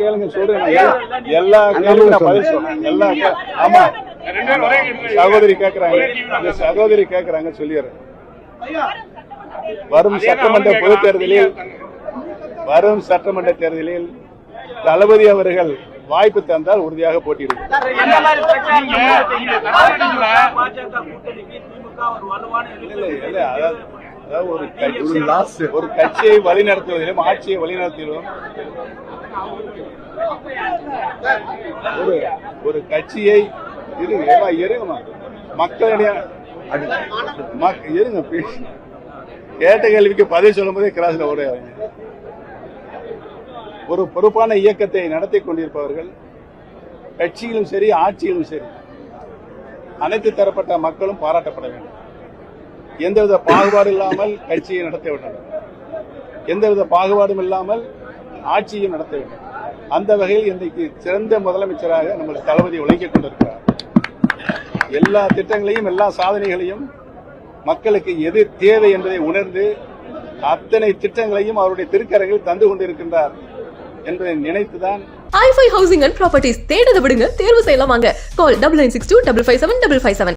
கேளுங்க சொல்றேன். எல்லா கேளுங்க நான் பதில் சொல்றேன். எல்லா ஆமா சகோதரி கேக்குறாங்க சொல்லிடுறேன். வரும் சட்டமன்ற தேர்தலில் தளபதி அவர்கள் வாய்ப்பு தந்தால் உறுதியாக போட்டியிடுவார். ஒரு கட்சியை வழிநடத்துவதிலும் ஆட்சியை வழிநடத்துவதிலும் ஒரு கட்சியை மக்களிடையே இருங்க கேட்ட கேள்விக்கு பதில் சொல்லும் போதே கிராஸ்ல ஒரு பொறுப்பான இயக்கத்தை நடத்தி கொண்டிருப்பவர்கள் கட்சியிலும் சரி ஆட்சியிலும் சரி அனைத்து தரப்பட்ட மக்களும் பாராட்டப்பட வேண்டும். எந்தவித பாகுபாடு இல்லாமல் கட்சியை நடத்த வேண்டும், எந்தவித பாகுபாடும் இல்லாமல் ஆட்சியும் நடத்த வேண்டும். அந்த வகையில் இன்றைக்கு சிறந்த முதலமைச்சராக நம்முடைய தளபதி விளங்கிக் கொண்டிருக்கிறார். எல்லா திட்டங்களையும் எல்லா சாதனைகளையும் மக்களுக்கு எது தேவை என்பதை உணர்ந்து அத்தனை திட்டங்களையும் அவருடைய திருக்கரங்கில் தந்து கொண்டிருக்கின்றார் என்பதை நினைத்துதான் i5 ஹவுசிங் அண்ட் ப்ராப்பர்ட்டிஸ் தேடுத விடுங்க, தேர்வு செய்யலாம். வாங்க. கால் 9962557557.